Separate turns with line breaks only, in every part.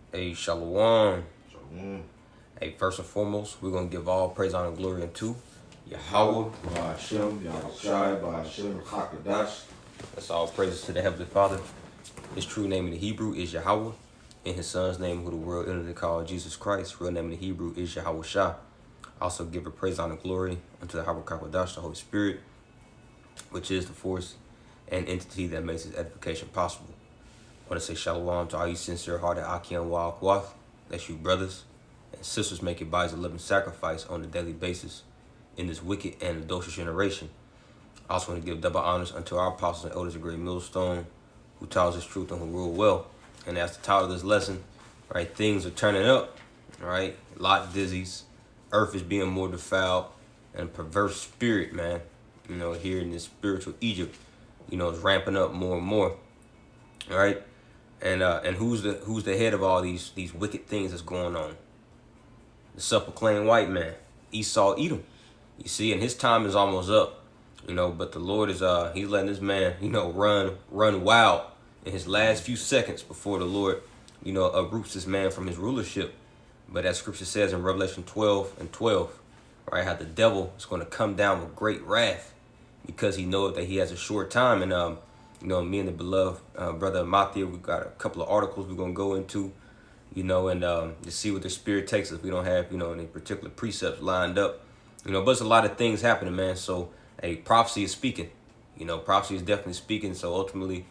Hey, Shalom.
Shalom.
Hey, first and foremost, we're going to give all praise, honor, and glory unto Yahweh.
Ba'ashem, Yahushai, Ba'ashem, Hakadash.
That's all praises to the Heavenly Father. His true name in the Hebrew is Yahweh. In his son's name, who the world innocently called Jesus Christ, real name in the Hebrew is Yahweh Shah. Also give a praise, honor, and glory unto the Hakadash, the Holy Spirit, which is the force and entity that makes his edification possible. I want to say shalom to all you sincere-hearted Akim Wa Akwath. That's you brothers and sisters making bodies a living sacrifice on a daily basis in this wicked and adulterous generation. I also want to give double honors unto our apostles and elders of Great Millstone, who taught us truth and who rule well. And as the title of this lesson, right, things are turning up, right? Lot dizzies, earth is being more defiled, and a perverse spirit, man, here in this spiritual Egypt, is ramping up more and more, all right? And who's the head of all these wicked things that's going on? The self-proclaimed white man, Esau Edom. You see, and his time is almost up, but the Lord is he's letting this man, run wild in his last few seconds before the Lord, uproots this man from his rulership. But as scripture says in Revelation 12:12, right, how the devil is going to come down with great wrath because he knows that he has a short time. And me and the beloved brother Matthew, we got a couple of articles we're going to go into, and to see what the Spirit takes us. We don't have, any particular precepts lined up, but there's a lot of things happening, man. So, prophecy is speaking, prophecy is definitely speaking. So ultimately,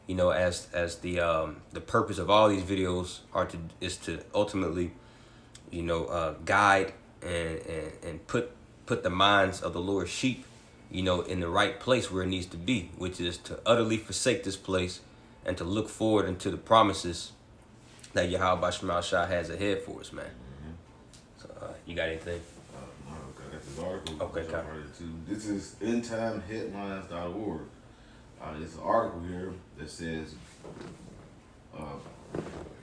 as the purpose of all these videos is to ultimately, guide and put the minds of the Lord's sheep, in the right place where it needs to be, which is to utterly forsake this place and to look forward into the promises that Yahweh Shema Shah has ahead for us, man. So, you got anything?
No, I got this article.
Okay, Kyle.
This is endtimeheadlines.org. It's an article here that says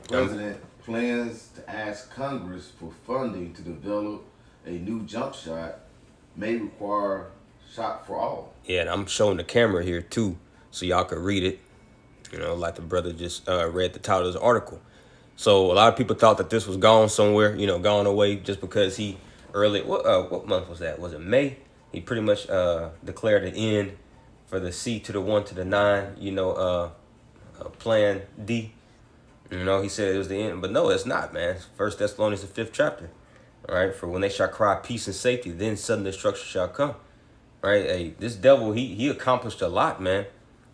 President plans to ask Congress for funding to develop a new jump shot may require shot for all.
Yeah, and I'm showing the camera here too, so y'all can read it. Like the brother just read the title of this article. So a lot of people thought that this was gone somewhere, gone away just because he what month was that? Was it May? He pretty much declared an end for the C to the 1 to the 9, plan D. He said it was the end, but no, it's not, man. 1 Thessalonians, the 5th chapter. All right, for when they shall cry peace and safety, then sudden destruction shall come. Right, hey, this devil, he accomplished a lot, man,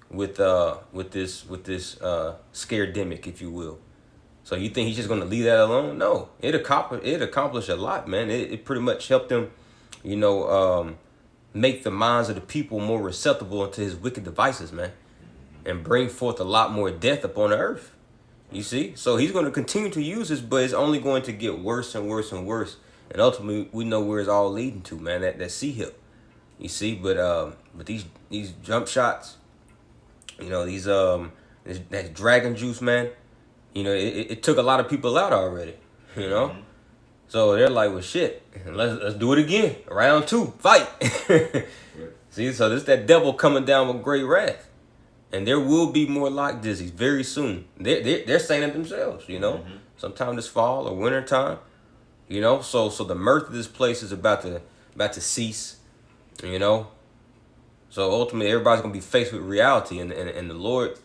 with this scaredemic, if you will. So you think he's just gonna leave that alone? No, it accomplished a lot, man. It pretty much helped him, make the minds of the people more receptible to his wicked devices, man, and bring forth a lot more death upon the earth. You see, so he's going to continue to use this, but it's only going to get worse and worse and worse. And ultimately, we know where it's all leading to, man. That sea hip. You see, but these jump shots, that dragon juice, man. It took a lot of people out already.
Mm-hmm.
So they're like, well, shit, let's do it again. Round 2, fight.
Right.
See, so this that devil coming down with great wrath. And there will be more lock dizzies very soon. They're saying it themselves, sometime this fall or winter time, So the mirth of this place is about to cease, So ultimately, everybody's gonna be faced with reality, and the Lord,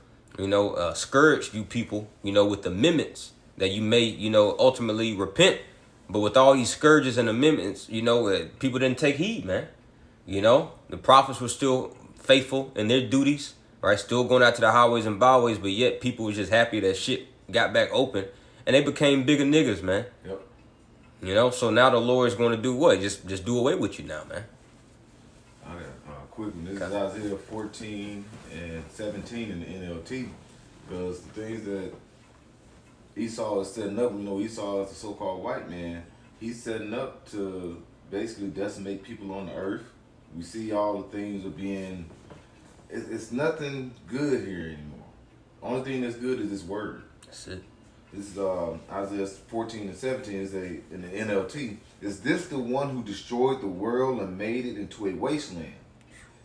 scourged you people, with the amendments that you may, ultimately repent. But with all these scourges and amendments, people didn't take heed, man. The prophets were still faithful in their duties. Right, still going out to the highways and byways, but yet people was just happy that shit got back open, and they became bigger niggas, man.
Yep.
So now the Lord is going to do what? Just do away with you now, man.
I got quick one. This is Isaiah 14 and 17 in the NLT, because the things that Esau is setting up, Esau is the so-called white man. He's setting up to basically decimate people on the earth. We see all the things are being. It's nothing good here anymore. Only thing that's good is this word.
That's it.
This is Isaiah 14 and 17 is in the NLT. Is this the one who destroyed the world and made it into a wasteland?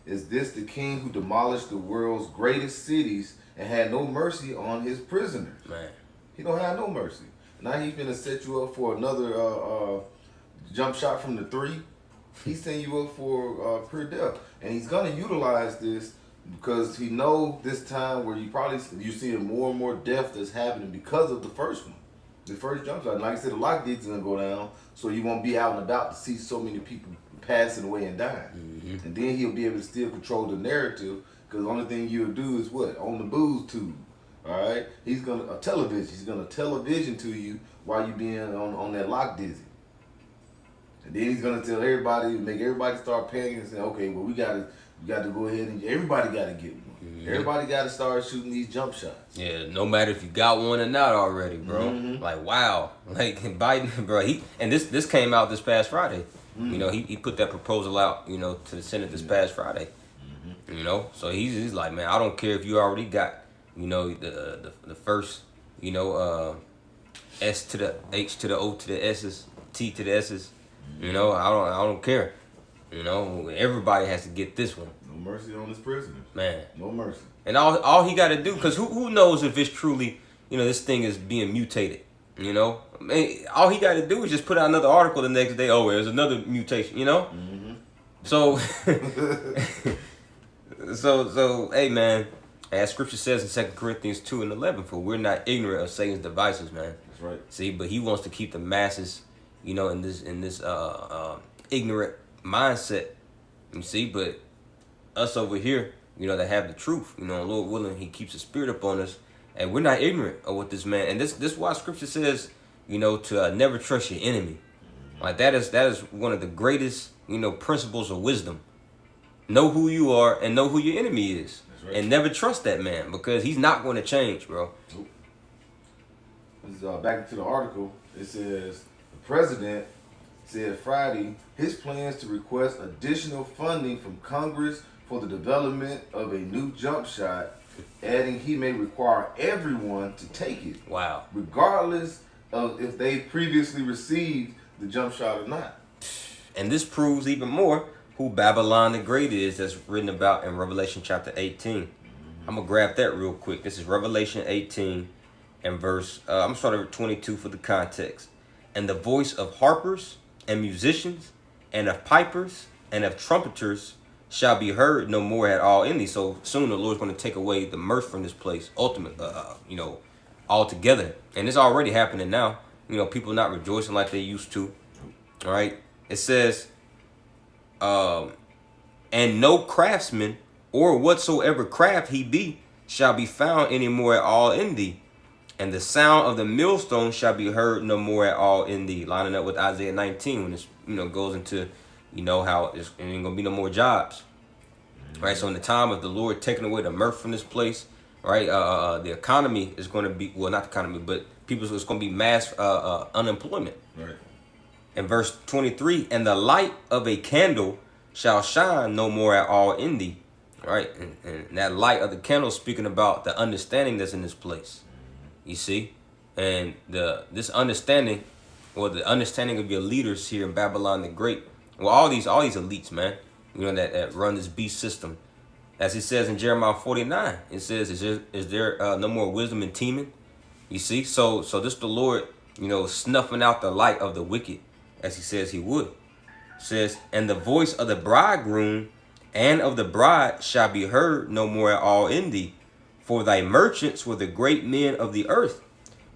Is this the king who demolished the world's greatest cities and had no mercy on his prisoners?
Man.
He don't have no mercy. Now he finna set you up for another jump shot from the 3. He's setting you up for career death, and he's gonna utilize this because he know this time where you seeing more and more death that's happening because of the first one, the first jump shot. And like I said, the lock digits gonna go down, so you won't be out and about to see so many people passing away and dying.
Mm-hmm.
And then he'll be able to still control the narrative because the only thing you'll do is what on the booze tube. All right, he's gonna television. He's gonna television to you while you being on that lock dizzy. And then he's gonna tell everybody, make everybody start panicking and say, okay, well we got to go ahead and everybody got to get one. Mm-hmm. Everybody got to start shooting these jump shots.
Yeah, no matter if you got one or not already, bro.
Mm-hmm.
Like wow, like Biden, bro. This came out this past Friday.
Mm-hmm.
You know, he put that proposal out, you know, to the Senate this past Friday. Mm-hmm. You know, so he's like, man, I don't care if you already got, you know, the first, you know, S to the H to the O to the S's, T to the S's. You know, I don't care. You know, everybody has to get this one.
No mercy on his prisoners.
Man.
No mercy.
And all he got to do, because who knows if it's truly, you know, this thing is being mutated. You know, man, all he got to do is just put out another article the next day. Oh, there's another mutation. You know, so so hey man, as Scripture says in 2 Corinthians 2:11, for we're not ignorant of Satan's devices, man.
That's right.
See, but he wants to keep the masses, you know, in this ignorant mindset. You see, but us over here, you know, that have the truth, you know, Lord willing, he keeps his spirit upon us, and we're not ignorant of what this man. And this why Scripture says, you know, to never trust your enemy. Like that is one of the greatest, you know, principles of wisdom. Know who you are and know who your enemy is. That's right. And never trust that man because he's not going to change, bro.
Nope. This is, back to the article. It says the president said Friday his plans to request additional funding from Congress for the development of a new jump shot, adding he may require everyone to take it.
Wow.
Regardless of if they previously received the jump shot or not.
And this proves even more who Babylon the Great is, that's written about in Revelation chapter 18. I'm going to grab that real quick. This is Revelation 18 and verse, I'm starting with 22 for the context. And the voice of harpers and musicians and of pipers and of trumpeters shall be heard no more at all in thee. So soon the Lord's going to take away the mirth from this place, you know, altogether. And it's already happening now. You know, people not rejoicing like they used to. All right. It says, and no craftsman or whatsoever craft he be shall be found any more at all in thee. And the sound of the millstone shall be heard no more at all in thee. Lining up with Isaiah 19 when it's, you know, goes into, you know, how it ain't gonna be no more jobs. Right. So in the time of the Lord taking away the mirth from this place, right, the economy is going to be, well, not the economy, but people, it's going to be mass unemployment.
Right.
In verse 23, and the light of a candle shall shine no more at all in thee. Right. And that light of the candle is speaking about the understanding that's in this place. You see, and this understanding, or the understanding of your leaders here in Babylon the Great, well, all these elites, man, you know, that run this beast system. As it says in Jeremiah 49, it says, is there no more wisdom in Teman? You see, so this the Lord, you know, snuffing out the light of the wicked, as he says he would. It says, and the voice of the bridegroom and of the bride shall be heard no more at all in thee. For thy merchants were the great men of the earth.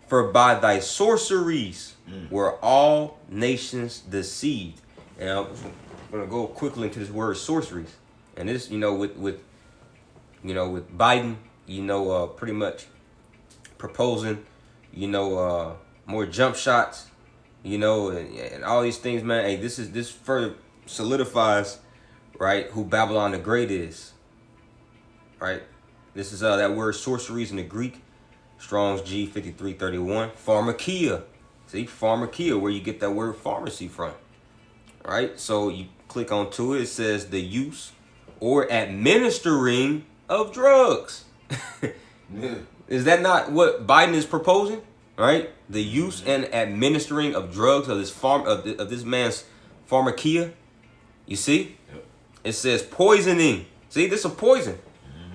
For by thy sorceries were all nations deceived. And I'm going to go quickly into this word sorceries. And this, you know, with Biden, you know, pretty much proposing, you know, more jump shots, you know, and all these things, man. Hey, this further solidifies, right, who Babylon the Great is, right? This is that word sorceries in the Greek, Strong's G 5331, pharmakia. See, pharmakia, where you get that word pharmacy from, right? So you click onto it, it says the use or administering of drugs.
Yeah.
Is that not what Biden is proposing? Right? The use and administering of drugs of this of this man's pharmakia. You see?
Yep.
It says poisoning. See, this is a poison.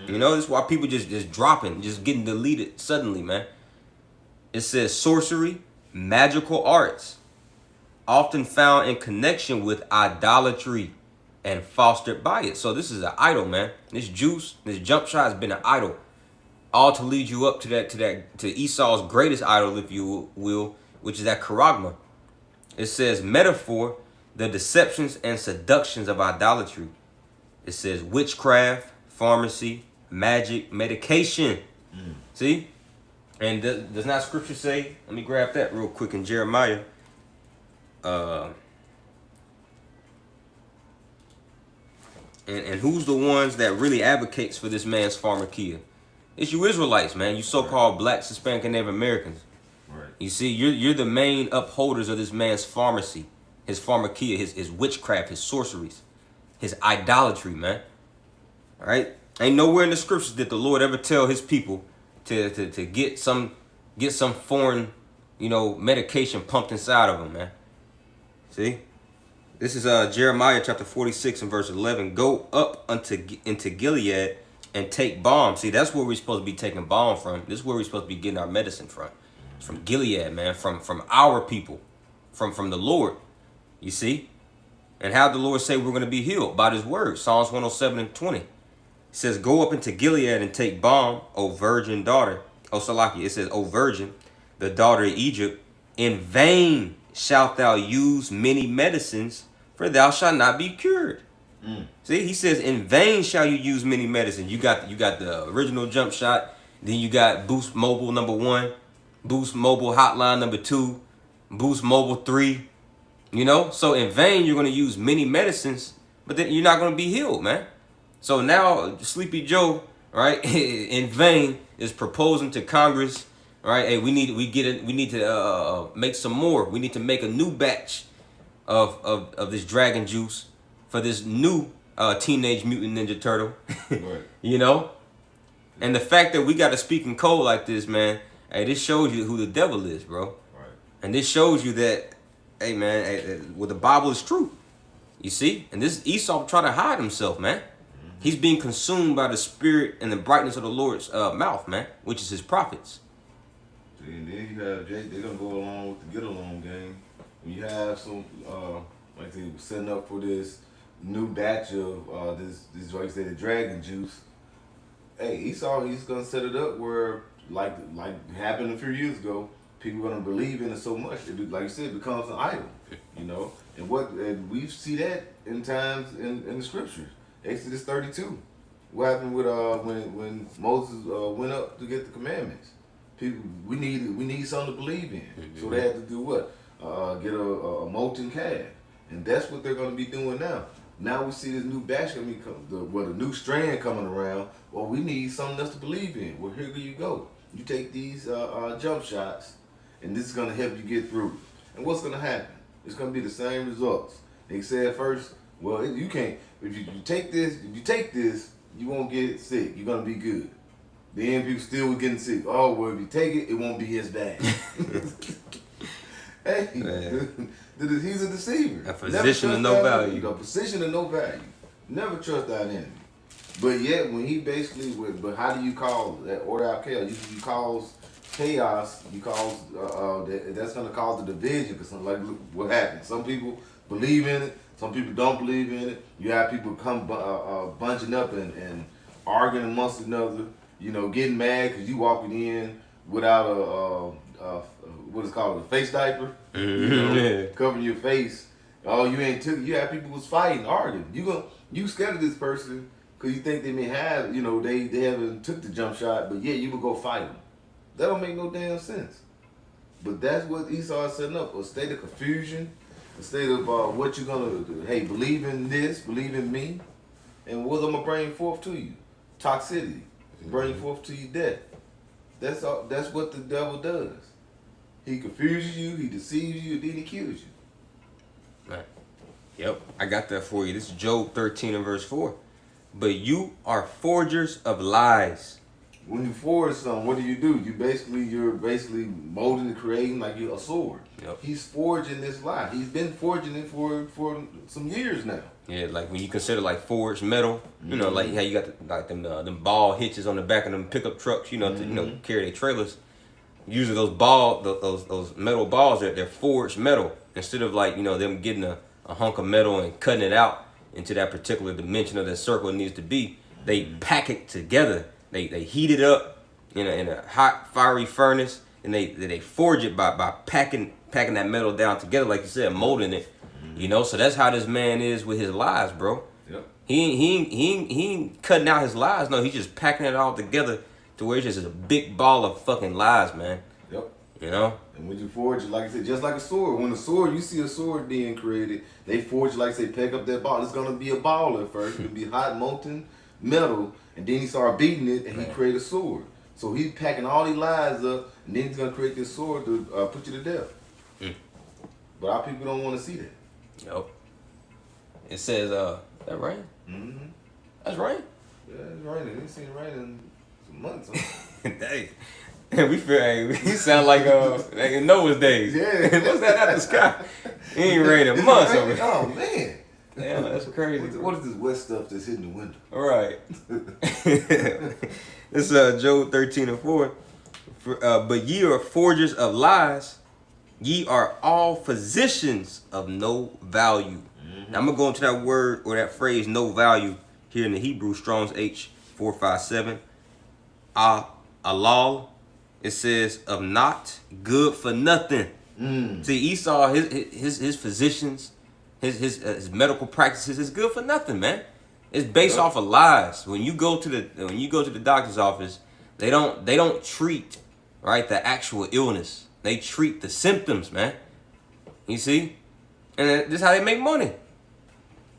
You know, this is why people just dropping, just getting deleted suddenly, man. It says sorcery, magical arts, often found in connection with idolatry and fostered by it. So this is an idol, man. This juice, this jump shot has been an idol. All to lead you up to Esau's greatest idol, if you will, which is that charagma. It says metaphor, the deceptions and seductions of idolatry. It says witchcraft, pharmacy, magic, medication. See? And does not scripture say, let me grab that real quick in Jeremiah. And who's the ones that really advocates for this man's pharmakia? It's you Israelites, man. You so-called Black, Hispanic, and Native Americans.
Right.
You see, you're the main upholders of this man's pharmacy, his pharmakia, his witchcraft, his sorceries, his idolatry, man. All right? Ain't nowhere in the scriptures did the Lord ever tell his people to get some foreign, medication pumped inside of them, man. See? This is Jeremiah chapter 46 and verse 11. Go up into Gilead and take balm. See, that's where we're supposed to be taking balm from. This is where we're supposed to be getting our medicine from. It's from Gilead, man. From our people. From the Lord. You see? And how the Lord say we're going to be healed? By his word. Psalms 107 and 20. It says, go up into Gilead and take balm, O virgin daughter. O Salaki. It says, O virgin, the daughter of Egypt. In vain shalt thou use many medicines, for thou shalt not be cured. See, he says, in vain shall you use many medicines. You got the original jump shot. Then you got Boost Mobile #1, Boost Mobile Hotline #2, Boost Mobile 3. So in vain you're going to use many medicines, but then you're not going to be healed, man. So now Sleepy Joe, right, in vain is proposing to Congress, right? Hey, we need to make some more. We need to make a new batch of this dragon juice for this new Teenage Mutant Ninja Turtle.
Right.
And the fact that we got to speak in code like this, man, hey, this shows you who the devil is, bro.
Right.
And this shows you that, hey, man, the Bible is true. You see? And this Esau trying to hide himself, man. He's being consumed by the spirit and the brightness of the Lord's mouth, man, which is his prophets.
And then you have Jake, they're going to go along with the get-along game. When you have some, like they were setting up for this new batch of this like you say, the dragon juice. Hey, Esau, he's going to set it up where, like happened a few years ago, people are going to believe in it so much, like you said, it becomes an idol, And we see that in times in the scriptures. Exodus 32. What happened with when Moses went up to get the commandments? People, we need something to believe in. So they had to do what? Get a molten calf, and that's what they're going to be doing now. Now we see this new batch a new strand coming around. Well, we need something else to believe in. Well, here you go. You take these jump shots, and this is going to help you get through. And what's going to happen? It's going to be the same results. They said first, well, you can't. If you take this, you won't get sick. You're going to be good. Then people still were getting sick. Oh, well, if you take it, it won't be as bad. Hey, he's a deceiver.
A physician of no value.
A physician of no value. Never trust that enemy. But yet, when he basically, but how do you call that order out chaos? You cause chaos. You cause that's going to cause the division. Because like, look what happened. Some people believe in it. Some people don't believe in it. You have people come bunching up and arguing amongst one another. Getting mad because you walking in without what is called a face diaper, covering your face. Oh, you ain't took. You have people who's fighting, arguing. You scared of this person because you think they may have, they haven't took the jump shot, but yeah, you would go fight them. That don't make no damn sense. But that's what Esau is setting up, a state of confusion, a state of what you're gonna do. Hey, believe in this, believe in me, and what I'm gonna bring forth to you, toxicity, bring forth to you death. That's all. That's what the devil does. He confuses you, he deceives you, and then he kills you.
Right. Yep, I got that for you. This is Job 13 and verse 4. But you are forgers of lies.
When you forge something, what do? You're basically molding and creating like you're a sword.
Yep.
He's forging this lie. He's been forging it for some years now.
Yeah, like when you consider like forged metal, like how you got them ball hitches on the back of them pickup trucks, to carry their trailers. usually those those metal balls, they're forged metal. Instead of like, them getting a hunk of metal and cutting it out into that particular dimension of that circle it needs to be, they pack it together. They heat it up in a hot fiery furnace, and they forge it by packing that metal down together, like you said, molding it. So that's how this man is with his lies, bro.
Yep.
He ain't cutting out his lies. No, he's just packing it all together to where it's just a big ball of fucking lies, man.
Yep.
And
when you forge it, like I said, just like a sword. When a sword, you see a sword being created, they forge, like I say, pick up that ball. It's gonna be a ball at first. It'll be hot molten metal, and then he started beating it, and he created a sword. So he's packing all these lies up, and then he's gonna create this sword to put you to death. But our people don't want to see that.
Yep. It says, that rain?
Mm-hmm.
That's rain?
Yeah, it's raining. We ain't seen rain in some months. Huh?
Dang. We sound like in Noah's days.
Yeah.
What's that out the sky? It ain't raining months over here.
Oh, man.
Damn, that's crazy.
What is this wet stuff that's hitting the window?
All right. This is Job 13:4. But ye are forgers of lies. Ye are all physicians of no value. Now I'm going to go into that word or that phrase, no value, here in the Hebrew, Strong's H457. Alal, it says, of not, good for nothing. See, Esau, his physicians, his medical practices is good for nothing, man. It's based off of lies. When you go to the doctor's office, they don't treat, right, the actual illness. They treat the symptoms, man. You see, and this is how they make money,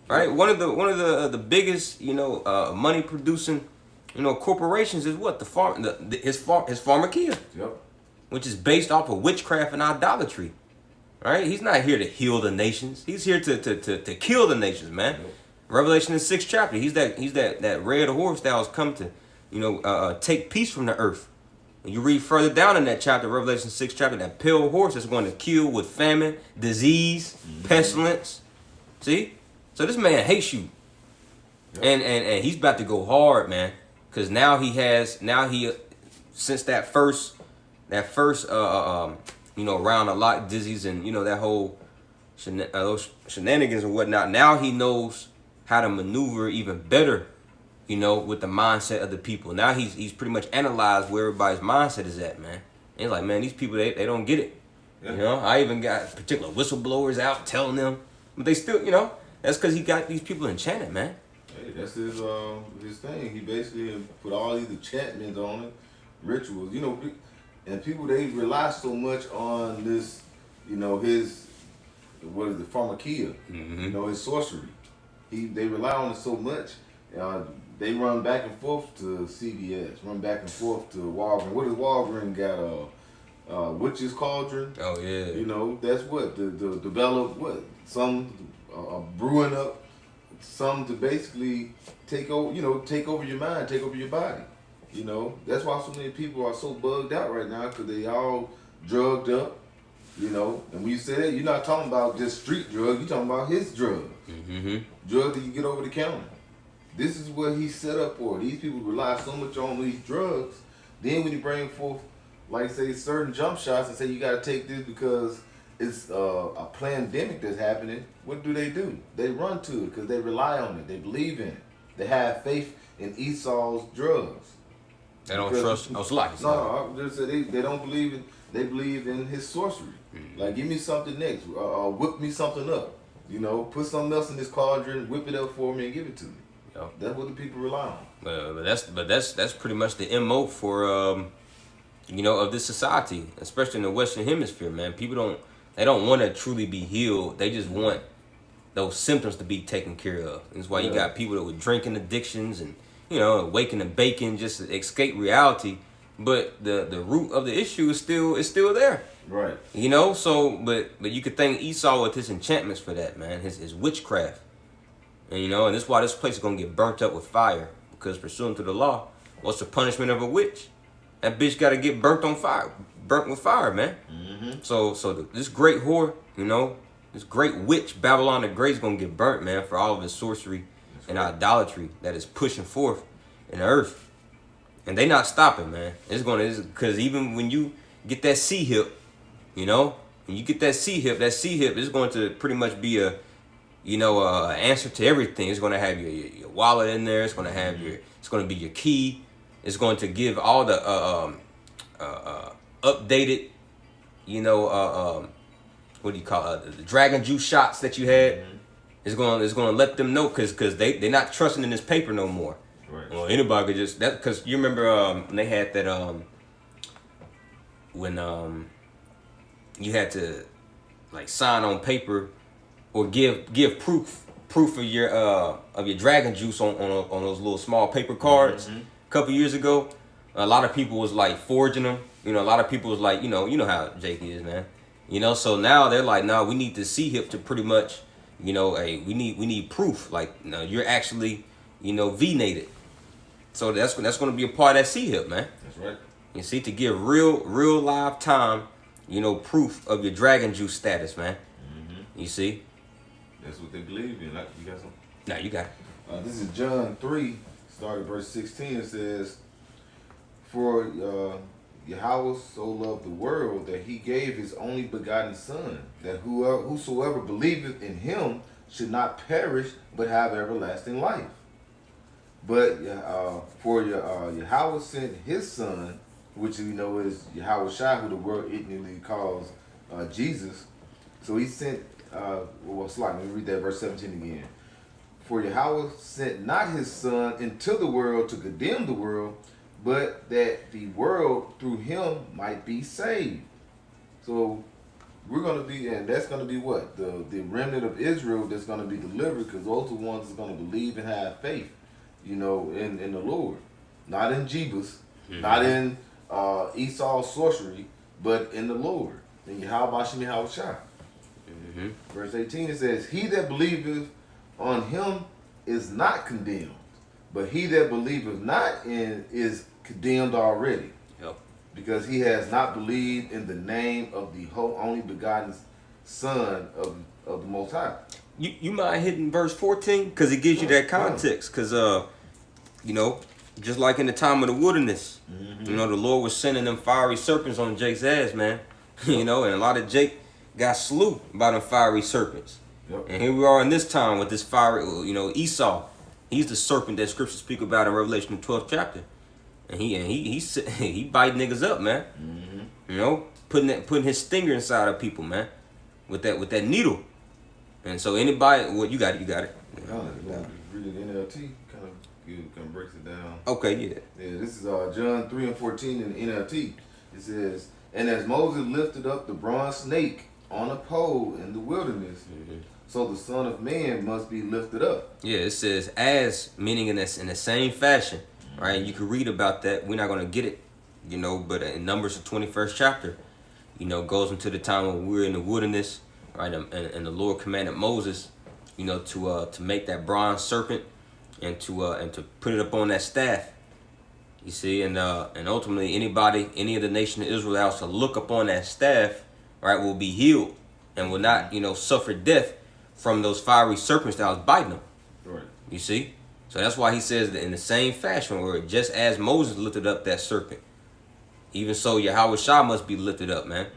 right? One of the biggest, money producing, corporations is what his pharmakia, which is based off of witchcraft and idolatry, right? He's not here to heal the nations. He's here to kill the nations, man. Revelation in the 6th chapter. He's that red horse that was come to, take peace from the earth. When you read further down in that chapter, Revelation 6th chapter, that pale horse is going to kill with famine, disease, pestilence. See? So this man hates you. And he's about to go hard, man. Because since that first round of lot disease and, that whole those shenanigans and whatnot, now he knows how to maneuver even better, with the mindset of the people. Now he's pretty much analyzed where everybody's mindset is at, man. And he's like, man, these people, they don't get it. Yeah. I even got particular whistleblowers out telling them, but they still, that's because he got these people enchanted, man.
Hey, that's his thing. He basically put all these enchantments on it, rituals, and people, they rely so much on this, his, what is it, pharmakia, his sorcery. They rely on it so much. They run back and forth to CVS, run back and forth to Walgreens. What does Walgreens got? Witch's Cauldron.
Oh yeah.
That's what the develop what some brewing up some to basically take over your mind, take over your body. That's why so many people are so bugged out right now, because they all drugged up. And when you say that, you're not talking about just street drugs. You're talking about his drugs. Drugs that you get over the counter. This is what he's set up for. These people rely so much on these drugs. Then when you bring forth, like say, certain jump shots and say you got to take this because it's a pandemic that's happening, what do? They run to it because they rely on it. They believe in it. They have faith in Esau's drugs.
They don't trust.
No, I just said they don't believe in. They believe in his sorcery. Like, give me something next. Whip me something up. Put something else in this cauldron, whip it up for me, and give it to me. Yep. That's what the people rely on.
But that's pretty much the MO for of this society, especially in the Western Hemisphere, man. People don't want to truly be healed. They just want those symptoms to be taken care of. That's why you got people that with drinking addictions and waking and baking just to escape reality. But the root of the issue is still there.
Right.
So but you could thank Esau with his enchantments for that, man. His witchcraft. And and that's why this place is gonna get burnt up with fire. Because pursuant to the law, what's the punishment of a witch? That bitch gotta get burnt with fire, man. So this great whore, this great witch, Babylon the Great, is gonna get burnt, man, for all of his sorcery and idolatry that is pushing forth in the earth. And they not stopping, man. It's because even when you get that C hip, you know, when you get that C hip is going to pretty much be a, you know, answer to everything. It's going to have your wallet in there. It's going to have it's going to be your key. It's going to give all the updated, you know, what do you call it? The dragon juice shots that you had. It's going to let them know because they're not trusting in this paper no more.
Right.
Well, anybody could just that because you remember when they had that when you had to like sign on paper or give proof of your dragon juice on those little small paper cards a couple years ago. A lot of people was like forging them. You know, a lot of people was like, you know how Jake is, man. You know, so now they're like, no, we need the C hip to pretty much, you know, we need proof. Like, no, you're actually, you know, V-nated. So that's going to be a part of that C hip, man.
That's right.
You see, to give real live time, you know, proof of your dragon juice status, man. You see.
That's what they believe in. Like, you got something?
Now you got it.
This is John 3, starting verse 16. It says, "For Yahweh so loved the world that he gave his only begotten Son, that whosoever believeth in him should not perish, but have everlasting life. But for Yahweh sent his Son, which we know is Yahweh Shai, who the world ignorantly calls Jesus. So he sent, let me read that verse 17 again. For Yahweh sent not his Son into the world to condemn the world, but that the world through him might be saved." So we're going to be, and that's going to be what? The remnant of Israel that's going to be delivered, because those are the ones that's going to believe and have faith, you know, in the Lord. Not in Jebus, not in Esau's sorcery, but in the Lord. In Yahweh Shem Yahweh Shai. Verse 18, it says, "He that believeth on him is not condemned, but he that believeth not in is condemned already, because he has not believed in the name of the only begotten Son of the Most High."
You mind hitting verse 14 because it gives you that context. Because you know, just like in the time of the wilderness, you know, the Lord was sending them fiery serpents on Jake's ass, man. You know, and a lot of Jake got slew by them fiery serpents. And here we are in this time with this fiery, you know, Esau. He's the serpent that scriptures speak about in Revelation, the 12th chapter. And he bite niggas up, man. You know, putting his stinger inside of people, man, with that needle. And so anybody, you got it.
Read it NLT, kind of breaks it down.
Okay, yeah.
Yeah, this is John 3 and 14 in the NLT. It says, "And as Moses lifted up the bronze snake on a pole in the wilderness, so the Son of Man must be lifted up."
Yeah, it says as, meaning in the same fashion, right? You can read about that. We're not going to get it, you know, but in Numbers, the 21st chapter, you know, goes into the time when we're in the wilderness, right? And the Lord commanded Moses, you know, to make that bronze serpent and to put it up on that staff. You see, and ultimately any of the nation of Israel else to look upon that staff, right, will be healed and will not, you know, suffer death from those fiery serpents that was biting them.
Right.
You see? So that's why he says that in the same fashion, where just as Moses lifted up that serpent, even so Yahweh Shai must be lifted up, man.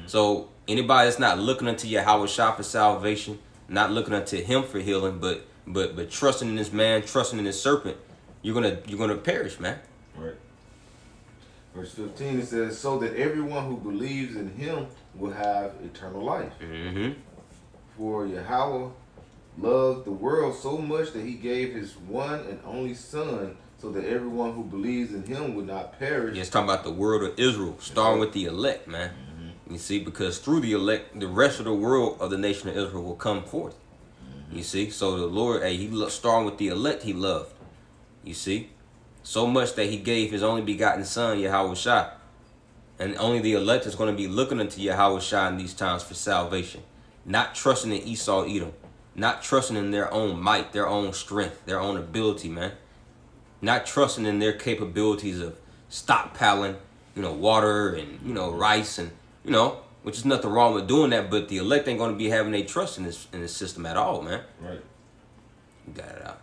So anybody that's not looking unto Yahweh Shai for salvation, not looking unto him for healing, but trusting in this man, trusting in this serpent, you're gonna perish, man.
Right. Verse 15, it says, "So that everyone who believes in him will have eternal life. For Yahweh loved the world so much that he gave his one and only Son, so that everyone who believes in him would not perish."
Yeah, it's talking about the world of Israel, starting with the elect, man. You see, because through the elect, the rest of the world of the nation of Israel will come forth. You see, so the Lord, starting with the elect, he loved. You see, so much that he gave his only begotten Son, Yahweh Shai. And only the elect is going to be looking unto Yahweh Shai in these times for salvation. Not trusting in Esau, Edom. Not trusting in their own might, their own strength, their own ability, man. Not trusting in their capabilities of stockpiling, you know, water and, you know, rice and, you know, which is nothing wrong with doing that, but the elect ain't going to be having a trust in this system at all, man.
Right.
You got it out.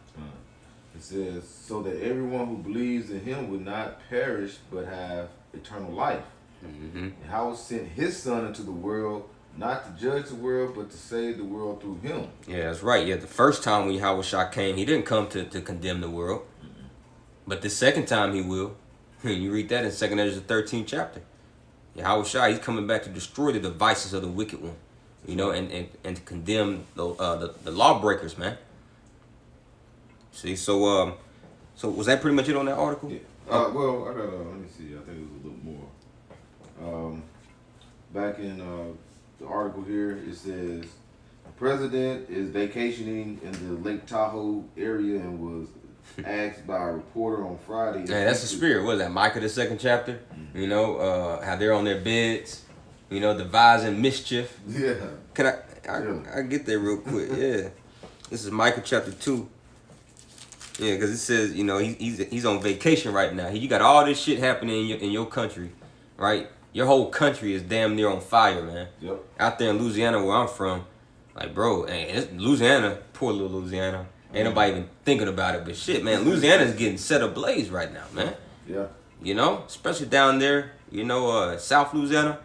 It says, "So that everyone who believes in him would not perish, but have eternal life." And Yahweh sent his son into the world, not to judge the world, but to save the world through him.
Yeah, that's right. Yeah, the first time when Yahweh Shah came, he didn't come to condemn the world. But the second time he will. You read that in 2nd Ezra, the 13th chapter. Yahweh Shah, he's coming back to destroy the devices of the wicked one. You know, and to condemn the lawbreakers, man. See, so was that pretty much it on that article?
Yeah. Well, I got let me see. I think it was a little more. Back in the article here, it says the president is vacationing in the Lake Tahoe area and was asked by a reporter on Friday.
Yeah, that's the spirit. What is that? Micah, the 2nd chapter. You know, how they're on their beds. You know, devising mischief.
Yeah.
Can I get there real quick? Yeah. This is Micah chapter 2. Yeah, because it says, you know, he's on vacation right now. You got all this shit happening in your country, right? Your whole country is damn near on fire, man.
Yep.
Out there in Louisiana, where I'm from, like, bro, it's Louisiana, poor little Louisiana. Ain't nobody even thinking about it, but shit, man, Louisiana's getting set ablaze right now, man.
Yeah.
You know, especially down there, you know, South Louisiana.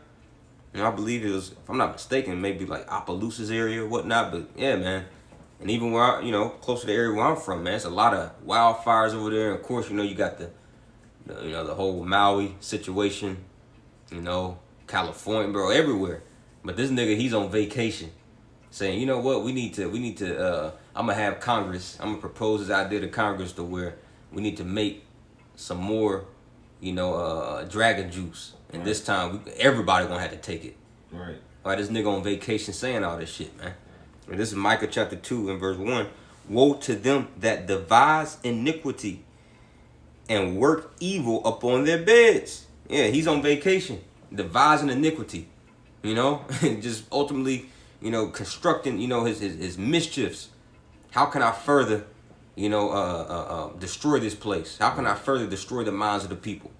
You know, I believe it was, if I'm not mistaken, maybe like Opelousas area or whatnot. But yeah, man. And even where you know, close to the area where I'm from, man, it's a lot of wildfires over there. And of course, you know, you got the whole Maui situation. You know, California, bro, everywhere. But this nigga, he's on vacation, saying, you know what, we need to. I'm gonna have Congress. I'm gonna propose this idea to Congress to where we need to make some more, you know, dragon juice. And this time, everybody gonna have to take it.
Right.
All right, this nigga on vacation saying all this shit, man. And this is Micah chapter 2 and verse 1. Woe to them that devise iniquity and work evil upon their beds. Yeah, he's on vacation, devising iniquity. You know, just ultimately, you know, constructing, you know, his mischiefs. How can I further, you know, destroy this place? How can I further destroy the minds of the people?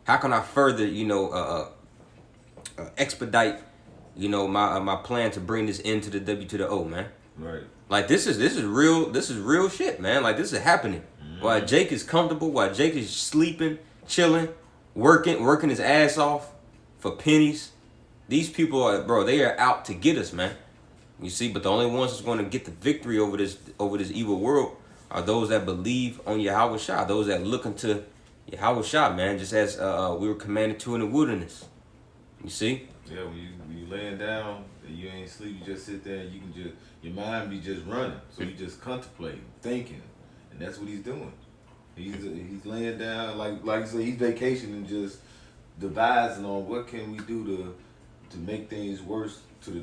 How can I further, you know, expedite, you know, my plan to bring this end to the W to the O, man?
Right.
Like this is real shit, man. Like this is happening. While Jake is comfortable, while Jake is sleeping, chilling, working his ass off for pennies. These people are, bro, they are out to get us, man. You see, but the only ones that's going to get the victory over this evil world are those that believe on Yahweh Shah, those that look into Yahweh Shah, man, just as we were commanded to in the wilderness. You see?
Yeah, when you laying down and you ain't sleep, you just sit there and you can just, your mind be just running. So you just contemplating, thinking. And that's what he's doing. He's laying down, like you say, he's vacationing, just devising on what can we do to make things worse to the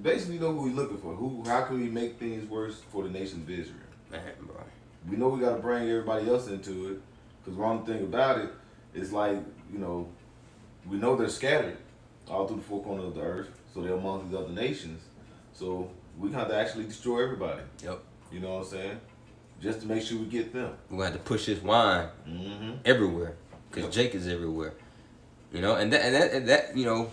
basically, you know who he's looking for. How can we make things worse for the nation of Israel?
Man, bro.
We know we got to bring everybody else into it. Because one thing about it is like, you know, we know they're scattered all through the four corners of the earth. So they're among these other nations. So we have to actually destroy everybody.
Yep.
You know what I'm saying? Just to make sure we get them.
We're going to have to push this wine everywhere. Because Jake is everywhere. You know, and that you know,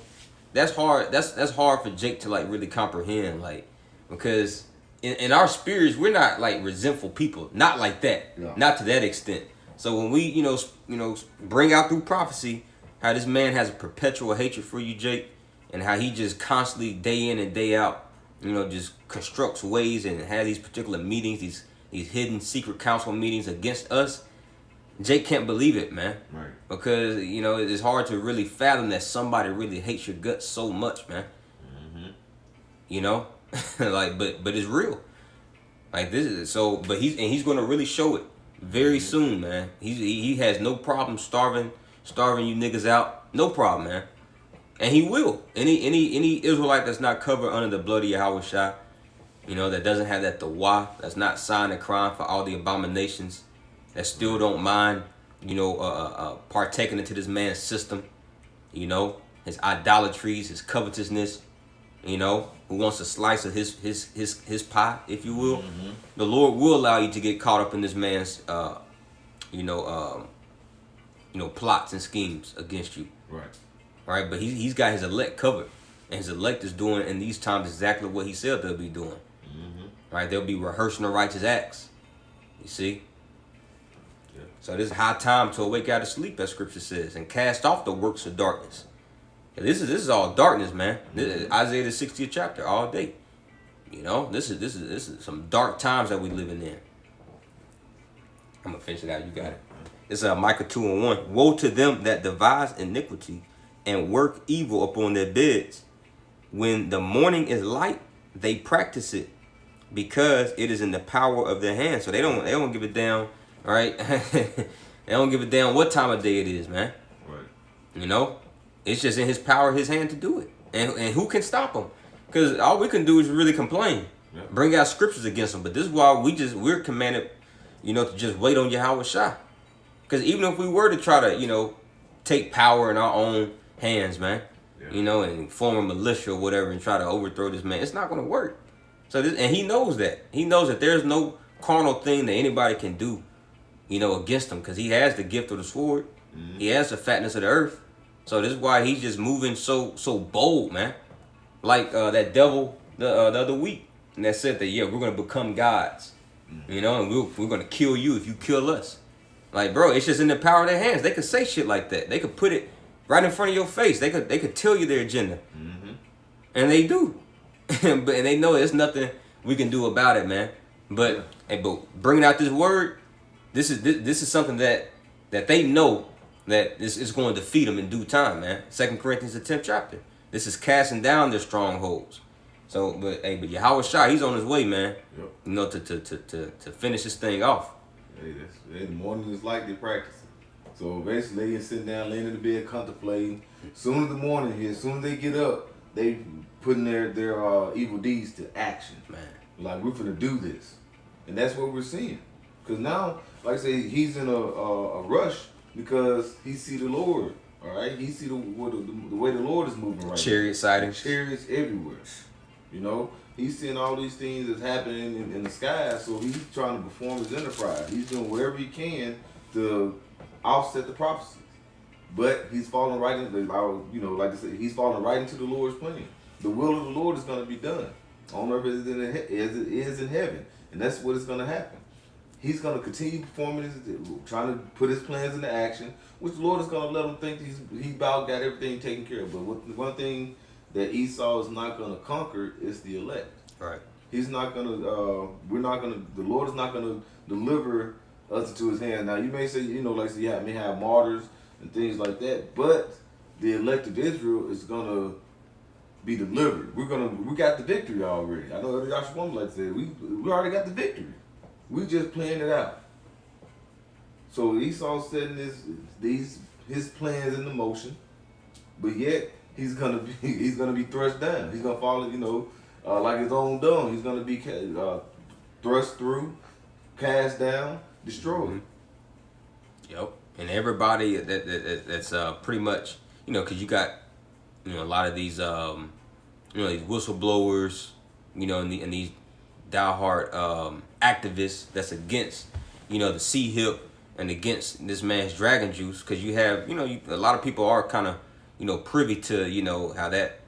that's hard. That's hard for Jake to like really comprehend. Like, because in our spirits, we're not like resentful people. Not like that.
No.
Not to that extent. So when we, you know, bring out through prophecy how this man has a perpetual hatred for you, Jake, and how he just constantly day in and day out, you know, just constructs ways and has these particular meetings, these hidden secret council meetings against us. Jake can't believe it, man.
Right.
Because, you know, it's hard to really fathom that somebody really hates your guts so much, man. You know, like, but it's real. Like this is so, but he's going to really show it very soon, man. He has no problem starving you niggas out, no problem, man. And he will. Any Israelite that's not covered under the blood of Yahweh Shah, you know, that doesn't have that tawah, that's not signed a crime for all the abominations, that still don't mind, you know, partaking into this man's system, you know, his idolatries, his covetousness, you know, who wants a slice of his pie, if you will. The Lord will allow you to get caught up in this man's, you know, plots and schemes against you.
Right.
Right, but he's got his elect covered, and his elect is doing in these times exactly what he said they'll be doing. Right, they'll be rehearsing the righteous acts. You see. Yeah. So this is high time to awake out of sleep, as Scripture says, and cast off the works of darkness. This is all darkness, man. This is Isaiah the 60th chapter, all day. You know, this is some dark times that we living in. I'm gonna finish it out. You got it. It's Micah 2:1. Woe to them that devise iniquity and work evil upon their beds. When the morning is light, they practice it, because it is in the power of their hands. So they don't give a damn, right? They don't give a damn what time of day it is, man.
Right.
You know, it's just in his power, his hand to do it. And who can stop him? Because all we can do is really complain, bring out scriptures against him. But this is why we're commanded, you know, to just wait on Yahweh Shah. Because even if we were to try to, you know, take power in our own hands, man, you know, and form a militia or whatever and try to overthrow this man, it's not going to work. So and he knows that. He knows that there's no carnal thing that anybody can do, you know, against him, because he has the gift of the sword. Mm-hmm. He has the fatness of the earth. So this is why he's just moving so bold, man. Like that devil the other week, and that said that, yeah, we're going to become gods, you know, and we're going to kill you if you kill us. Like, bro, it's just in the power of their hands. They could say shit like that. They could put it right in front of your face. They could tell you their agenda, and they do. And they know there's nothing we can do about it, man. But but bringing out this word, this is something that they know that this is going to defeat them in due time, man. 2 Corinthians the 10th chapter. This is casting down their strongholds. So, but Yahweh Shah, he's on his way, man. Yep. You know, to finish this thing off.
Hey, the morning is like they practice. So basically, they sitting down, laying in the bed, contemplating. Soon as the morning hits, soon as they get up, they putting their evil deeds to action. Man, like, we're finna do this, and that's what we're seeing. Cause now, like I say, he's in a rush because he see the Lord. All right, he see the way the Lord is moving right
Chariot sightings,
chariots everywhere. You know, he's seeing all these things that's happening in the sky, so he's trying to perform his enterprise. He's doing whatever he can to offset the prophecies. But he's falling right into, you know, like I said, he's falling right into the Lord's plan. The will of the Lord is going to be done on earth as it is in heaven, and that's what is going to happen. He's going to continue performing trying to put his plans into action, which the Lord is going to let him think he's about got everything taken care of. But one thing that Esau is not going to conquer is the elect.
Right.
He's not going to. The Lord is not going to deliver us into his hand. Now, you may say, you know, like, so you may have martyrs and things like that, but the elect of Israel is going to be delivered. We got the victory already. I know Joshua like said, we already got the victory. We just playing it out. So Esau's setting his plans into motion, but yet he's gonna be thrust down. He's gonna fall, you know, like his own dung. He's gonna be thrust through, cast down, destroyed.
Yep. And everybody that's pretty much, you know, because you got, you know, a lot of these you know, these whistleblowers, you know, and these diehard activists that's against, you know, the C-Hip and against this man's Dragon Juice, because you have, you know, a lot of people are kind of, you know, privy to, you know, how that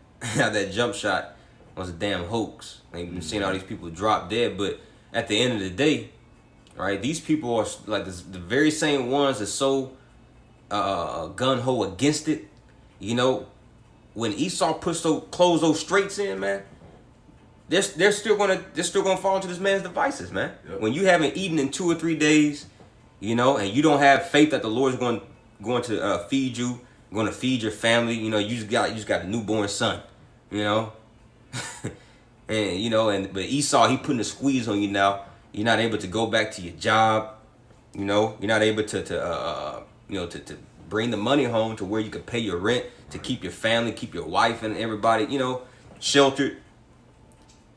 jump shot was a damn hoax. They've been seeing all these people drop dead, but at the end of the day, right, these people are like the very same ones that's so gun-ho against it. You know, when Esau close those straits in, man, they're still gonna fall into this man's devices, man. Yep. When you haven't eaten in 2 or 3 days, you know, and you don't have faith that the Lord's going to feed you, going to feed your family, you know, you just got a newborn son, you know, and you know, but Esau, he putting a squeeze on you now. You're not able to go back to your job, you know. You're not able to bring the money home to where you can pay your rent, to keep your family, keep your wife and everybody, you know, sheltered.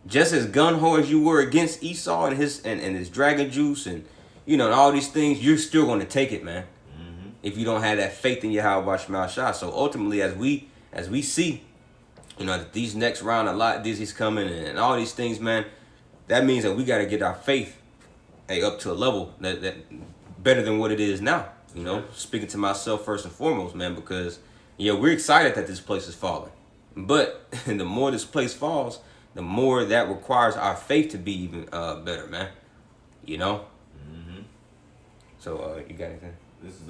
Just as gun-ho as you were against Esau and his Dragon Juice and, you know, and all these things, you're still going to take it, man. Mm-hmm. If you don't have that faith in Yahweh Shah. So ultimately, as we see, you know, that these next round, a lot of Dizzy's coming and all these things, man, that means that we got to get our faith up to a level that better than what it is now. You know, speaking to myself first and foremost, man, because, yeah, we're excited that this place is falling. But the more this place falls, the more that requires our faith to be even better, man. You know? Mm-hmm. So, you got anything?
This is,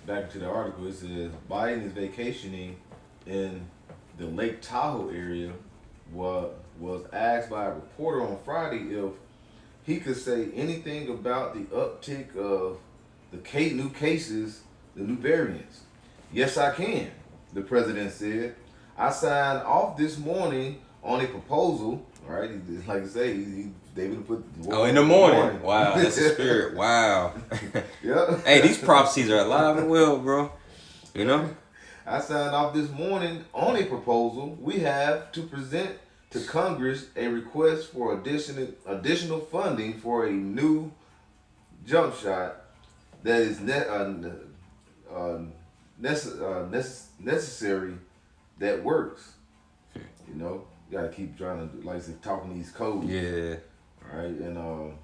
back to the article, it says, Biden is vacationing in the Lake Tahoe area was asked by a reporter on Friday if he could say anything about the uptick of the new cases, the new variants. Yes, I can, the president said. I signed off this morning on a proposal. All right, like I say, they would put.
In the morning. Wow, that's the spirit. Wow.
Yeah.
Hey, these prophecies are alive and well, bro. You know.
I signed off this morning on a proposal. We have to present to Congress a request for additional funding for a new jump shot that is necessary, that works. You know, you gotta keep trying to, like I said, talking these codes.
Yeah.
All right, and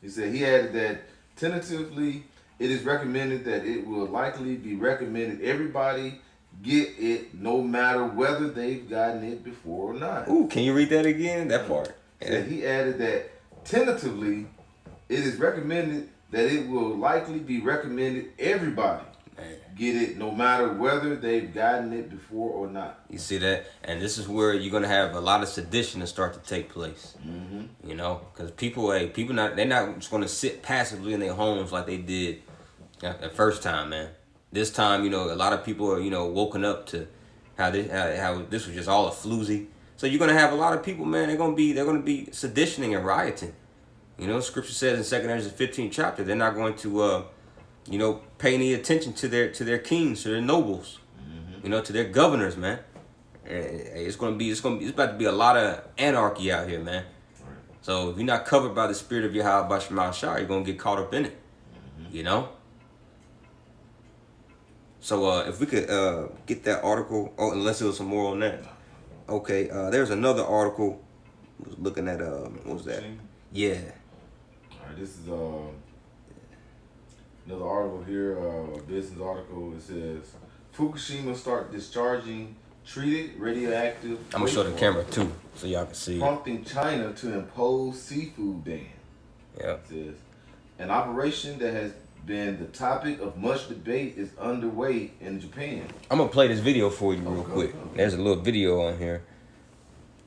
he said, he added that tentatively it is recommended that it will likely be recommended everybody get it, no matter whether they've gotten it before or not.
Ooh, can you read that again? That part.
So he added that tentatively it is recommended that it will likely be recommended everybody get it, no matter whether they've gotten it before or not.
You see that? And this is where you're gonna have a lot of sedition to start to take place.
Mm-hmm.
You know, because they're not just gonna sit passively in their homes like they did the first time, man. This time, you know, a lot of people are, you know, woken up to how this was just all a floozy. So you're gonna have a lot of people, man. They're gonna be seditioning and rioting. You know, Scripture says in 2 Ezra 15th chapter, they're not going to, you know, pay any attention to their kings, to their nobles, you know, to their governors, man. It's about to be a lot of anarchy out here, man.
Right.
So if you're not covered by the spirit of Yahweh Bashar Shah, you're gonna get caught up in it. You know. So if we could get that article, unless there was some more on that. Okay, there's another article. I was looking at what was that? Yeah.
All right, this is another article here, a business article. It says Fukushima start discharging treated radioactive.
I'm gonna show the camera too, so y'all can see.
Prompting China to impose seafood ban.
Yeah.
It says an operation that has been the topic of much debate is underway in Japan.
I'm gonna play this video for you real quick.
Okay.
There's a little video on here.